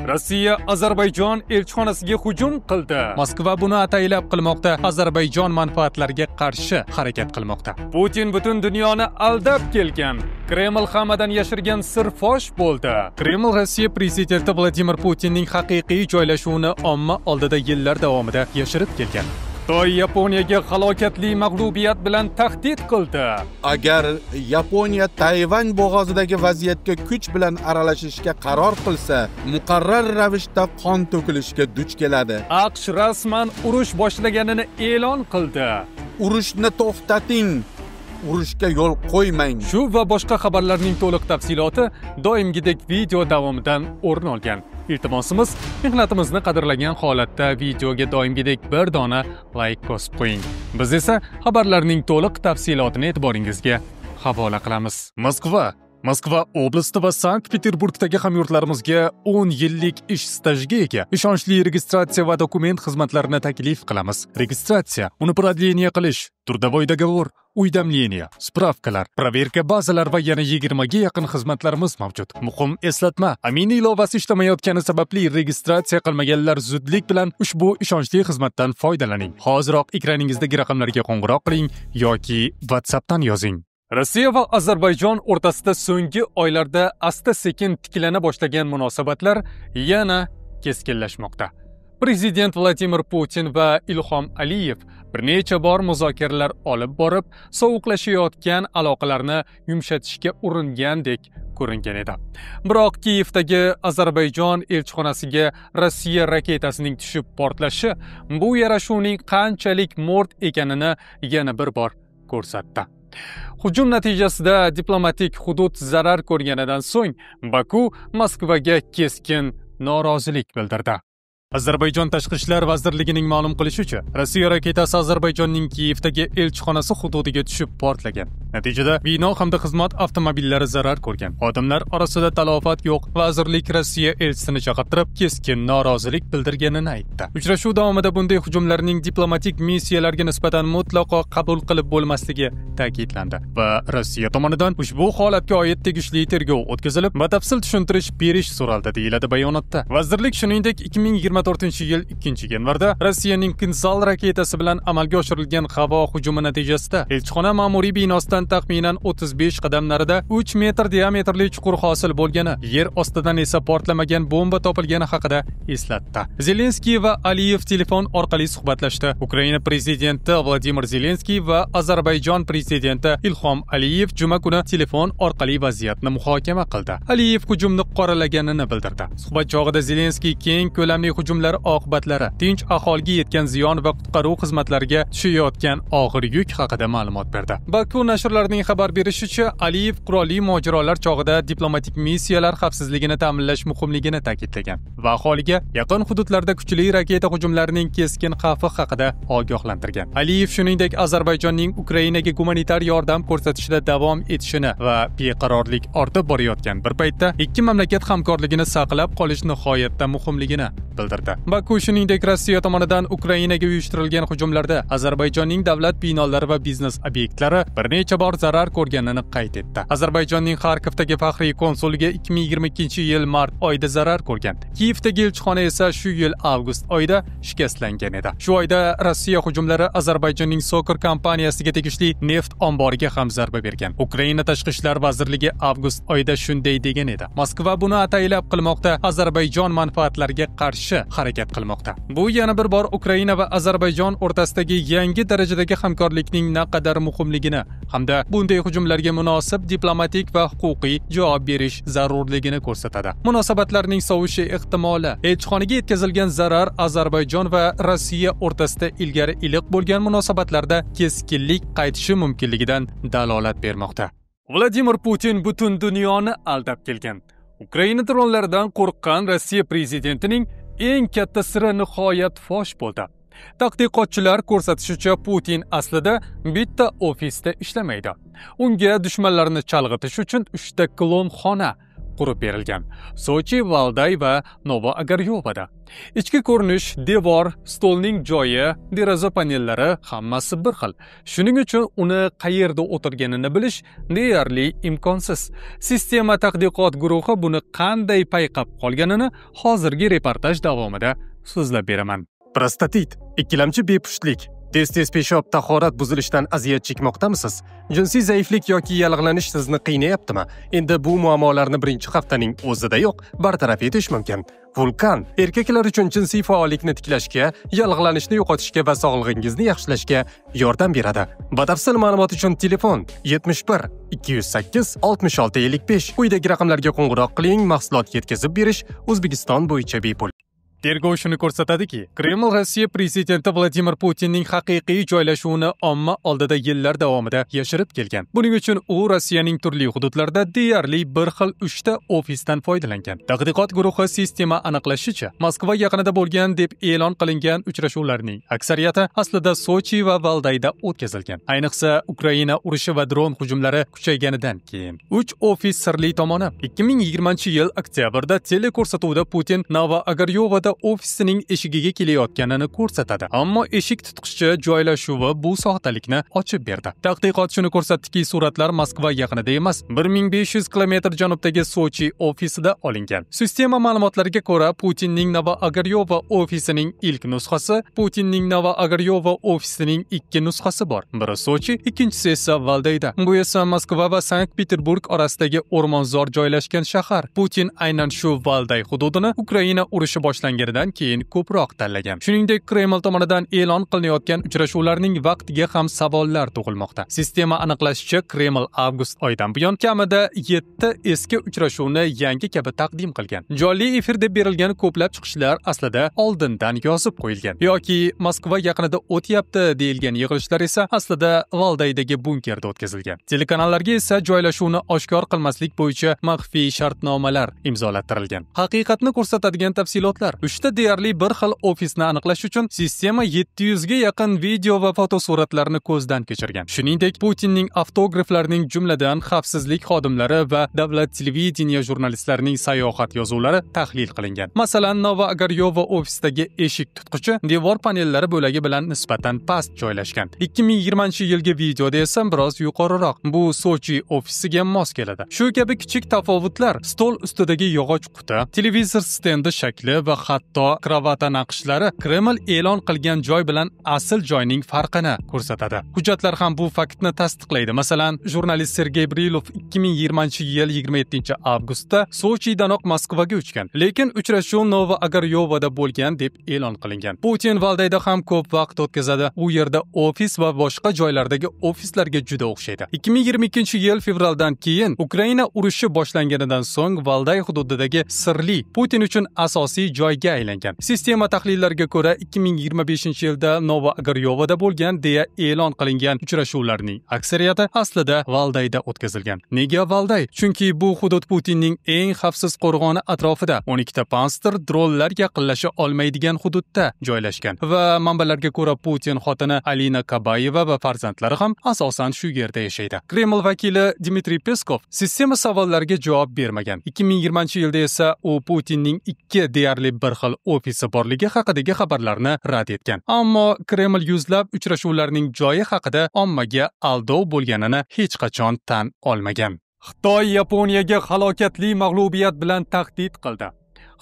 Rossiya Ozarbayjon elchixonasiga hujum qildi. Moskva buni ataylab qilmoqda, Ozarbayjon manfaatlariga qarshi harakat qilmoqda. Putin butun dunyoni aldab kelgan. Kreml hammadan yashirgan sir fosh bo'ldi. Kreml Rossiya prezidenti Vladimir Putinning haqiqiy joylashuvini omma oldida yillar davomida yashirib kelgan. Xitoy Yaponiyaga halokatli mag'lubiyat bilan tahdid qildi. Agar Yaponiya Tayvan bo'g'ozidagi vaziyatga kuch bilan aralashishga qaror qilsa, muqarrar ravishda qon to'kilishga duch keladi. AQSh rasman urush boshlaganini e'lon qildi. Urushni to'xtating. Urushga yo'l qo'ymang. Shu va boshqa xabarlarning to'liq tafsiloti doimgidek video davomidan o'rin olgan. Iltimosimiz, mehnatimizni qadrlagan holatda videoga doimgidek bir dona like bosib qo'ying. Biz esa xabarlarning to'liq tafsilotini e'tiboringizga havola qilamiz. Moskva oblasti va Sankt-Peterburgdagi hamyurtlarimizga 10 yillik ish stajiga ega ishonchli registratsiya va dokument xizmatlarini taklif qilamiz. Registratsiya, uni продление qilish, трудовой договор, uydamleniya, spravkalar, proverka bazalar va yana 20 ga yaqin xizmatlarimiz mavjud. Muhim eslatma, Amin ilovasi ishlamayotgani sababli registratsiya qilmaganlar zudlik bilan ushbu ishonchli xizmatdan foydalaning. Hoziroq ekraningizdagi raqamlarga qo'ng'iroq qiling yoki WhatsAppdan yozing. Rossiya va Ozarbayjon o'rtasida so'nggi oylarda asta-sekin tiklana boshlagan munosabatlar yana keskinlashmoqda. Prezident Vladimir Putin va Ilhom Aliyev bir necha bor muzokaralar olib borib, sovuqlashayotgan aloqalarni yumshatishga uringandek ko'ringan edi. Biroq Kiyevdagi Ozarbayjon elchixonasiga Rossiya raketasining tushib portlashi bu yarashuvning qanchalik mo'rt ekanini yana bir bor ko'rsatdi. Hujum natijasida diplomatik hudud zarar ko'rganidan so'ng Baku Moskvaga keskin norozilik bildirdi. Ozarbayjon Tashqi ishlar vazirligining ma'lum qilishicha, Rossiya raketasi Ozarbayjonning Kiyevdagi elchixonasi hududiga tushib portlagan. Natijada bino hamda xizmat avtomobillari zarar ko'rgan. Xodimlar orasida talofat yo'q. Vazirlik Rossiya elchisini chaqirtirib, keskin norozilik bildirganini aytdi. Uchrashuv davomida bunday hujumlarning diplomatik missiyalarga nisbatan mutlaqo qabul qilib bo'lmasligi ta'kidlandi va Rossiya tomonidan ushbu holatga oid tegishli tergov o'tkazilib, batafsil tushuntirish berish so'raldi, deyiladi bayonotda. Vazirlik shuningdek 2024-yil 2-yanvarda Rossiyaning Kinzal raketasi bilan amalga oshirilgan havo hujumi natijasida elchixona ma'muriy binosidan taxminan 35 qadam narida 3 metr diametrli chuqur hosil bo'lgani, yer ostidan esa portlamagan bomba topilgani haqida eslatdi. Zelenskiy va Aliyev telefon orqali suhbatlashdi. Ukraina prezidenti Vladimir Zelenskiy va Ozarbayjon prezidenti Ilhom Aliyev juma kuni telefon orqali vaziyatni muhokama qildi. Aliyev hujumni qoralaganini bildirdi. Suhbat chog'ida Zelenskiy keng ko'lamli hujumlar oqibatlari, tinch aholiga yetgan ziyon va qutqaruv xizmatlariga tushayotgan og'ir yuk haqida ma'lumot berdi. Baku nashrlarining xabar berishicha, Aliyev qurolli mojarolar chog'ida diplomatik missiyalar xavfsizligini ta'minlash muhimligini ta'kidlagan va aholiga yaqin hududlarda kuchli raketa hujumlarining keskin xavfi haqida ogohlantirgan. Aliyev shuningdek Ozarbayjonning Ukrainaga gumanitar yordam ko'rsatishda davom etishini va beqarorlik ortib borayotgan bir paytda ikki mamlakat hamkorligini saqlab qolish nihoyatda muhimligini bildirdi. Baku shuningdek Rossiya tomonidan Ukrainaga uyushtirilgan hujumlarda Ozarbayjonning davlat binolari va biznes obyektlari bir necha bor zarar ko'rganini qayd etdi. Ozarbayjonning Xarkovdagi faxriy konsuliga 2022-yil mart oyida zarar ko'rgan. Kiyevdagi elchixona esa shu yil avgust oyida shikastlangan edi. Shu oyda Rossiya hujumlari Ozarbayjonning Sokir kompaniyasiga tegishli neft omboriga ham zarba bergan. Ukraina Tashqi ishlar vazirligi avgust oyida shunday degan edi. Moskva buni ataylab qilmoqda, Ozarbayjon manfaatlariga qarshi harakat qilmoqda. Bu yana bir bor Ukraina va Ozarbayjon o'rtasidagi yangi darajadagi hamkorlikning naqadar muhimligini hamda bunday hujumlarga munosib diplomatik va huquqiy javob berish zarurligini ko'rsatadi. Munosabatlarning sovishi ehtimoli, elchixonaga yetkazilgan zarar Ozarbayjon va Rossiya o'rtasida ilgari iliq bo'lgan munosabatlarda keskinlik qaytishi mumkinligidan dalolat bermoqda. Vladimir Putin butun dunyoni aldab kelgan. Ukraina dronlaridan qo'rqqan Rossiya prezidentining eng katta siri nihoyat fosh bo'ldi. Tadqiqotchilar ko'rsatishicha, Putin aslida bitta ofisda ishlamaydi. Unga dushmanlarni chalg'itish uchun 3 ta klon xona qurib berilgan. Sochi, Valday va Novoagaryovada. Ichki ko'rinish, devor, stolning joyi, deraza panellari hammasi bir xil. Shuning uchun uni qayerda o'tirganini bilish deyarli imkonsiz. Sistema tadqiqot guruhi buni qanday payqab qolganini hozirgi reportaj davomida so'zlab beraman. Prostatit, ikkilamchi bepushtlik, tez-tez peshob, tahorat buzilishidan aziyat chekmoqdamisiz? Jinsiy zaiflik yoki yallig'lanish sizni qiynayaptimi? Endi bu muammolarni birinchi haftaning o'zidayoq bartaraf etish mumkin. Vulkan erkaklar uchun jinsiy faollikni tiklashga, yallig'lanishni yo'qotishga va sog'lig'ingizni yaxshilashga yordam beradi. Batafsil ma'lumot uchun telefon 71 208 66 55. Quyidagi raqamlarga qo'ng'iroq qiling. Mahsulot yetkazib berish O'zbekiston bo'yicha bepul. Tergov shuni ko'rsatadiki, Kreml Rossiya prezidenti Vladimir Putinning haqiqiy joylashuvini omma oldida yillar davomida yashirib kelgan. Buning uchun u Rossiyaning turli hududlarida deyarli bir xil 3 ta ofisdan foydalangan. Tadqiqot guruhi sistema aniqlashicha, Moskva yaqinida bo'lgan deb e'lon qilingan uchrashuvlarning aksariyati aslida Sochi va Valdayda o'tkazilgan. Ayniqsa, Ukraina urushi va dron hujumlari kuchayganidan keyin 3 ofis sirli tomoni 2020-yil oktyabrda teleko'rsatuvda Putin Novoagaryovada ofisining eshigiga kelayotganini ko'rsatadi. Ammo eshik tutqichi joylashuvi bu soxtalikni ochib berdi. Tadqiqot shuni ko'rsatdiki, suratlar Moskva yaqinida emas, 1500 kilometr janubdagi Sochi ofisida olingan. Sistema ma'lumotlariga ko'ra, Putinning Novoagaryova ofisining ilk nusxasi, Putinning Novoagaryova ofisining ikki nusxasi bor. Biri Sochi, ikkinchisi esa Valdayda. Bu esa Moskva va Sankt-Peterburg orasidagi o'rmonzor joylashgan shahar. Putin aynan shu Valday hududini Ukraina urushi boshlanganidan keyin ko'proq tanlagan. Shuningdek, Kreml tomonidan e'lon qilinayotgan uchrashuvlarning vaqtiga ham savollar tug'ilmoqda. Sistema aniqlashicha, Kreml avgust oyidan buyon kamida 7 eski uchrashuvni yangi kabi taqdim qilgan. Jonli efir deb berilgan ko'plab chiqishlar aslida oldindan yozib qo'yilgan yoki Moskva yaqinida o'tyapti deyilgan yig'ilishlar esa aslida Valdaydagi bunkerda o'tkazilgan. Telekanallarga esa joylashuvni oshkor qilmaslik bo'yicha maxfiy shartnomalar imzolattirilgan. Haqiqatni ko'rsatadigan tafsilotlar. 3 ta deyarli bir xil ofisni aniqlash uchun sistema 700 ga yaqin video va fotosuratlarni ko'zdan kechirgan. Shuningdek, Putinning avtograflarining, jumladan xavfsizlik xodimlari va davlat televideniya jurnalistlarining sayohat yozuvlari tahlil qilingan. Masalan, Novoagaryova ofisidagi eshik tutqichi devor panellari bo'lagi bilan nisbatan past joylashgan. 2020-yilgi videoda esa biroz yuqoriroq. Bu Sochi ofisiga mos keladi. Shu kabi kichik tafovutlar stol ustidagi yog'och quti, televizor stendi shakli va hatto kravata naqshlari Kreml e'lon qilgan joy bilan asl joyning farqini ko'rsatadi. Hujjatlar ham bu faktni tasdiqlaydi. Masalan, jurnalist Sergey Brilov 2020-yil 27-avgustda Sochidanoq Moskvaga uchgan, lekin uchrashuv Novoagaryovada bo'lgan deb e'lon qilingan. Putin Valdayda ham ko'p vaqt o'tkazadi. U yerda ofis va boshqa joylardagi ofislarga juda o'xshaydi. 2022-yil fevraldan keyin Ukraina urushi boshlanganidan so'ng Valday hududidagi sirli Putin uchun asosiy joyga aylangan. Sistema tahlillariga ko'ra 2025-yilda Novoagaryovada bo'lgan deya e'lon qilingan uchrashuvlarning aksariyati aslida Valdayda o'tkazilgan. Nega Valday? Chunki bu hudud Putinning eng xavfsiz qo'rg'oni atrofida 12 ta pantsir dronlar yaqinlasha olmaydigan hududda joylashgan va manbalarga ko'ra Putin xotini Alina Kabayeva va farzandlari ham asosan shu yerda yashaydi. Kreml vakili Dmitriy Peskov sistema savollariga javob bermagan. 2020-yilda esa u Putinning ikki deyarli bir xil ofisi borligi haqidagi xabarlarni rad etgan. Ammo Kreml yuzlab uchrashuvlarning joyi haqida ommaga aldov bo'lganini hech qachon tan olmagan. Xitoy Yaponiyaga halokatli mag'lubiyat bilan tahdid qildi.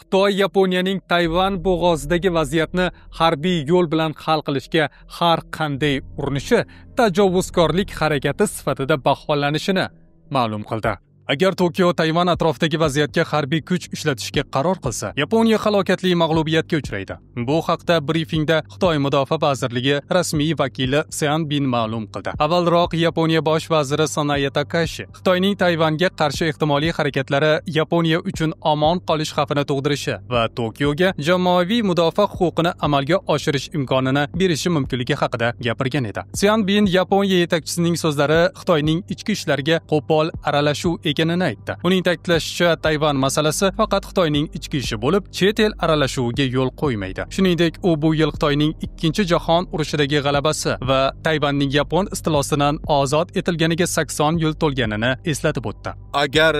Xitoy Yaponiyaning Tayvan bo'g'ozidagi vaziyatni harbiy yo'l bilan hal qilishga har qanday urinishi tajovuzkorlik harakati sifatida baholanishini ma'lum qildi. Agar Tokio Tayvan atrofidagi vaziyatga harbiy kuch ishlatishga qaror qilsa, Yaponiya halokatli mag'lubiyatga uchraydi. Bu haqda brifingda Xitoy Mudofaa vazirligi rasmiy vakili Sean Bin ma'lum qildi. Avvalroq Yaponiya bosh vaziri Sanae Takashi Xitoyning Tayvanga qarshi ehtimoliy harakatlari Yaponiya uchun omon qolish xavfini tug'dirishi va Tokioga jamoaviy mudofaa huquqini amalga oshirish imkonini berishi mumkinligi haqida gapirgan edi. Sean Bin Yaponiya yetakchisining so'zlari Xitoyning ichki ishlariga qo'pol aralashuv ekanini aytdi. Uning ta'kidlashicha, Tayvan masalasi faqat Xitoyning ichki ishi bo'lib, chet el aralashuviga yo'l qo'ymaydi. Shuningdek, u bu yil Xitoyning Ikkinchi jahon urushidagi g'alabasi va Tayvanning Yapon istilosidan ozod etilganiga 80 yil to'lganini eslatib o'tdi. Agar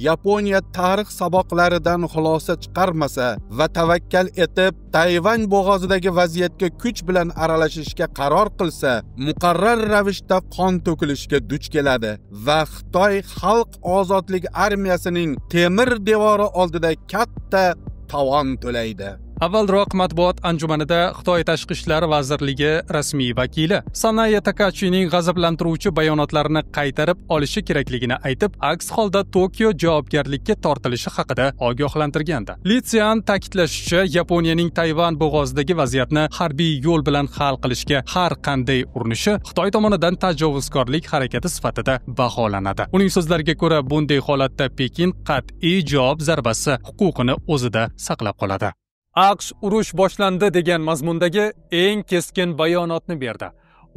Yaponiya tarix saboqlaridan xulosa chiqarmasa va tavakkal etib Tayvan bo'g'ozidagi vaziyatga kuch bilan aralashishga qaror qilsa, muqarrar ravishda qon to'kilishga duch keladi va Xitoy xalq ozodlik armiyasining temir devori oldida katta tovon to'laydi. Avvalroq matbuot anjumanida Xitoy Tashqi ishlar vazirligi rasmiy vakili Sanae Takachining g'azablantiruvchi bayonotlarini qaytarib olishi kerakligini aytib, aks holda Tokio javobgarlikka tortilishi haqida ogohlantirgandi. Li Tsian ta'kidlashicha, Yaponiyaning Tayvan bo'g'ozidagi vaziyatni harbiy yo'l bilan hal qilishga har qanday urinishi Xitoy tomonidan tajovuzkorlik harakati sifatida baholanadi. Uning so'zlariga ko'ra, bunday holatda Pekin qat'iy javob zarbasi huquqini o'zida saqlab qoladi. AQSh urush boshlandi degan mazmundagi eng keskin bayonotni berdi.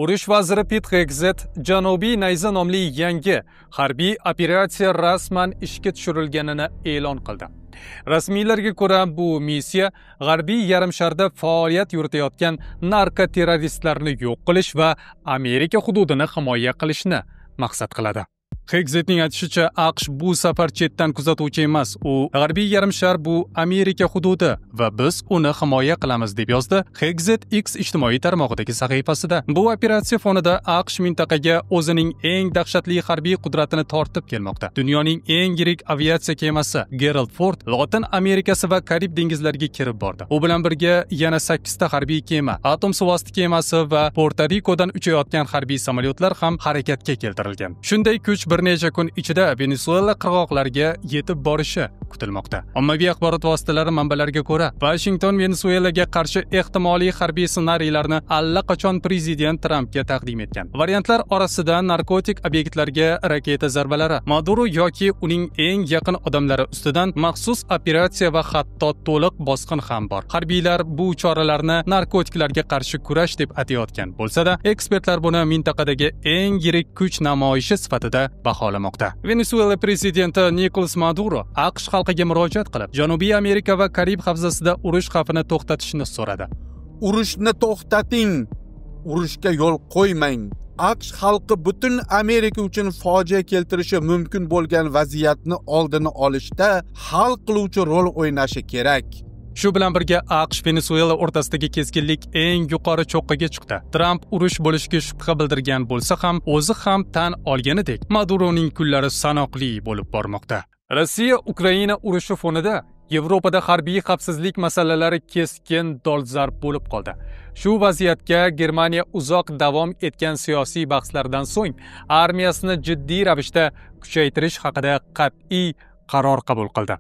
Urush vaziri Pete Hegseth Janubiy Nayza nomli yangi harbiy operatsiya rasman ishga tushirilganini e'lon qildi. Rasmiylarga ko'ra, bu missiya G'arbiy yarim sharda faoliyat yuritayotgan narkoterroristlarni yo'q qilish va Amerika hududini himoya qilishni maqsad qiladi. Hegsethning aytishicha, AQSh bu safar chetdan kuzatuvchi emas, u G'arbiy yarim shar bu Amerika hududi va biz uni himoya qilamiz, deb yozdi Hegseth X ijtimoiy tarmog'idagi sahifasida. Bu operatsiya fonida AQSh mintaqaga o'zining eng dahshatli harbiy qudratini tortib kelmoqda. Dunyoning eng yirik aviatsiya kemasi Gerald Ford Lotin Amerikasi va Karib dengizlariga kirib bordi. U bilan birga yana 8 ta harbiy kema, atom suvosti kemasi va Puerto-Rikodan uchayotgan harbiy samolyotlar ham harakatga keltirilgan. Shunday kuch bir necha kun ichida Venesuela qirg'oqlariga yetib borishi kutilmoqda. Ommaviy axborot vositalari manbalariga ko'ra, Washington Venesuelaga qarshi ehtimoliy harbiy ssenariylarni allaqachon prezident Trampga taqdim etgan. Variantlar orasida narkotik obyektlarga raketa zarbalari, Maduro yoki uning eng yaqin odamlari ustidan maxsus operatsiya va hatto to'liq bosqin ham bor. Harbiylar bu choralarni narkotiklarga qarshi kurash deb atayotgan bo'lsa-da, ekspertlar buni mintaqadagi eng yirik kuch namoyishi sifatida baholamoqda. Venesuela prezidenti Nicolas Maduro AQSh xalqiga murojaat qilib, Janubiy Amerika va Karib havzasida urush xavfini to'xtatishni so'radi. Urushni to'xtating, urushga yo'l qo'ymang. AQSh xalqi butun Amerika uchun fojia keltirishi mumkin bo'lgan vaziyatni oldini olishda hal qiluvchi rol o'ynashi kerak. Shu bilan birga AQSh Venesuela o'rtasidagi keskinlik eng yuqori cho'qqiga chiqdi. Trump urush bo'lishiga shubha bildirgan bo'lsa ham, o'zi ham tan olganidek, Maduroning kunlari sanoqli bo'lib bormoqda. Rossiya Ukraina urushi fonida Yevropada harbiy xavfsizlik masalalari keskin dolzarb bo'lib qoldi. Shu vaziyatga Germaniya uzoq davom etgan siyosiy bahslardan so'ng armiyasini jiddiy ravishda kuchaytirish haqida qat'iy qaror qabul qildi.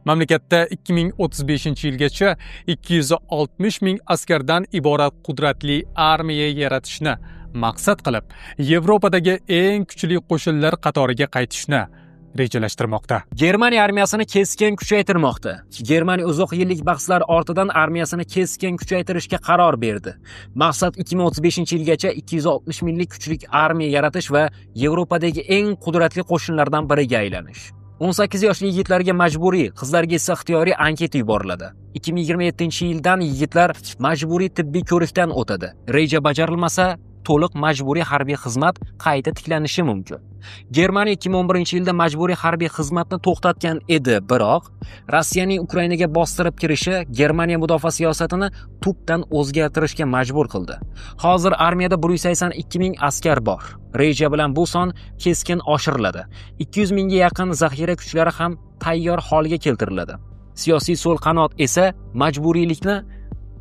Mamlakatda 2035-yilgacha 260 ming askardan iborat qudratli armiya yaratishni maqsad qilib, Yevropadagi eng kuchli qo'shinlar qatoriga qaytishni rejalashtirmoqda. Germaniya armiyasini keskin kuchaytirmoqda. Germaniya uzoq yillik bahslar ortidan armiyasini keskin kuchaytirishga qaror berdi. Maqsad 2035-yilgacha 260 minglik kuchli armiya yaratish va Yevropadagi eng qudratli qo'shinlardan biriga aylanish. 18 yoshli yigitlarga majburiy, qizlarga esa ixtiyoriy anketa yuboriladi. 2027-yildan yigitlar majburiy tibbiy ko'rikdan o'tadi. Reja bajarilmasa, to'liq majburiy harbiy xizmat qayta tiklanishi mumkin. Germaniya 2011-yilda majburiy harbiy xizmatni to'xtatgan edi, biroq Rossiyaning Ukrainaga bostirib kirishi Germaniya mudofaa siyosatini tubdan o'zgartirishga majbur qildi. Hozir armiyada 182 ming askar bor. Reja bilan bu son keskin oshiriladi. 200 mingga yaqin zaxira kuchlari ham tayyor holga keltiriladi. Siyosiy so'l qanot esa majburiylikni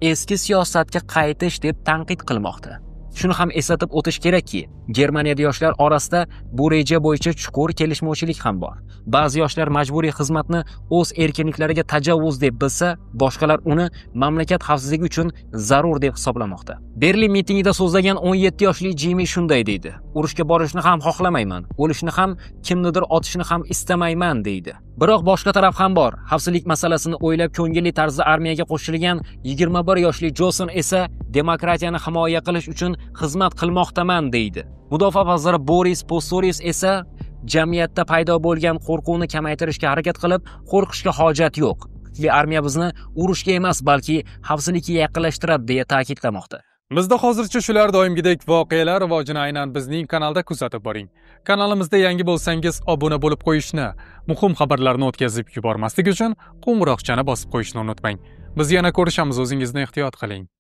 eski siyosatga qaytish deb tanqid qilmoqda. Shuni ham eslatib o'tish kerakki, Germaniyada yoshlar orasida bu reja bo'yicha chuqur kelishmovchilik ham bor. Ba'zi yoshlar majburiy xizmatni o'z erkinliklariga tajovuz deb bilsa, boshqalar uni mamlakat xavfsizligi uchun zarur deb hisoblamoqda. Berlin mitingida so'zlagan 17 yoshli Jimmy shunday deydi: "Urushga borishni ham xohlamayman, o'lishni ham, kimnidir otishni ham istamayman", deydi. Biroq boshqa taraf ham bor. Xavfsizlik masalasini o'ylab ko'ngilli tarzda armiyaga qo'shilgan 21 yoshli Johnson esa demokratiyani himoya qilish uchun xizmat qilmoqdaman deydi. Mudofaa vaziri Boris Pistorius esa jamiyatda paydo bo'lgan qo'rquvni kamaytirishga harakat qilib, qo'rqishga hojat yo'q. Kuchli armiya bizni urushga emas, balki xavfsizlikka yaqinlashtiradi, deya ta'kidlamoqda. Bizda hozircha shular doimgidek voqealar rivojini aynan bizning kanalda kuzatib boring. Kanalimizda yangi bo'lsangiz, obuna bo'lib qo'yishni, muhim xabarlarni o'tkazib yubormaslik uchun qo'ng'iroqchani bosib qo'yishni unutmang. Biz yana ko'rishamiz, o'zingizni ehtiyot qiling.